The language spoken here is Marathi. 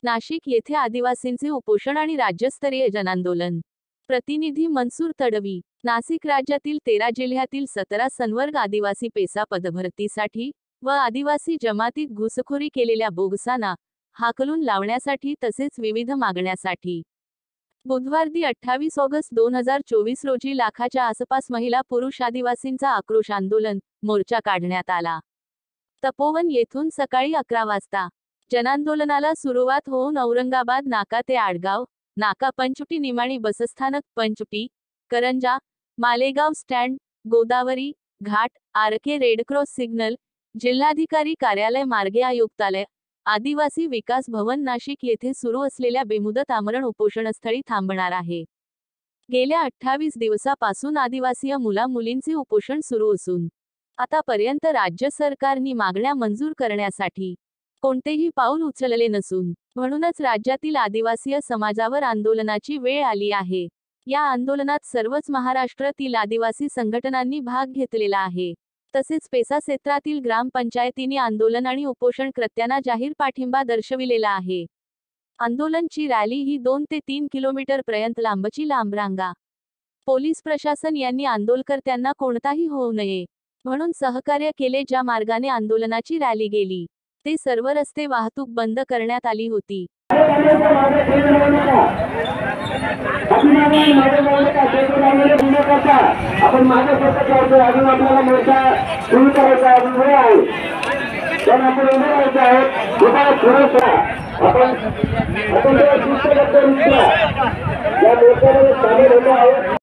नाशिक येथे आदिवासींचे उपोषण आणि राज्यस्तरीय जनांदोलन। प्रतिनिधी मनसूर तडवी। नाशिक राज्यातील 13 जिल्ह्यातील 17 संवर्ग आदिवासी पेसा पदभरतीसाठी व आदिवासी जमातीत घुसखोरी केलेल्या बोगसांना हाकलून लावण्यासाठी तसेच विविध मागण्यासाठी बुधवार 28 ऑगस्ट 2024 रोजी लाखाच्या आसपास महिला पुरुष आदिवासींचा आक्रोश आंदोलन मोर्चा काढण्यात आला। तपोवन येथून सकाळी 11 वाजता जनांदोलनाला सुरुवात होऊन औरंगाबाद नाका ते आडगाव नाका पंचुटी निमाणी बसस्थानक पंचुटी करंजा मालेगाव स्टँड गोदावरी घाट आरके रेडक्रॉस सिग्नल जिल्हाधिकारी कार्यालय मार्गे आयुक्तालय आदिवासी विकास भवन नाशिक येथे सुरू असलेल्या बेमुदत आमरण उपोषणस्थळी थांबणार आहे। गेल्या 28 दिवसापासून आदिवासी मुला मुलींचे उपोषण सुरू असून आतापर्यंत राज्य सरकारने मागण्या मंजूर करण्यासाठी कोणतेही पाऊल उचलले नसून म्हणूनच राज्यातील आदिवासी समाजावर आंदोलनाची वेळ आली आहे। या आंदोलनात सर्वच महाराष्ट्रातील आदिवासी संघटनांनी भाग घेतलेला आहे। तसेच पेसा क्षेत्रातील ग्रामपंचायतींनी आंदोलन आणि उपोषण कृत्यांना जाहीर पाठिंबा दर्शविलेला आहे। आंदोलनची रॅली ही 2 ते 3 किलोमीटर पर्यंत लांबची लांब रांगा। पोलीस प्रशासन यांनी आंदोलकर्त्यांना कोणताही होऊ नये म्हणून सहकार्य केले। ज्या मार्गाने आंदोलनाची रॅली गेली ते सर्व रस्ते वाहतूक बंद करण्यात आली होती। आपण मागे अजून आपल्याला मोर्चा सुरू करायचा आहे। पण आपण उभे राहायचं आहे दुपार थोडंसं आपण या मोर्चामध्ये सामील होतो आहोत।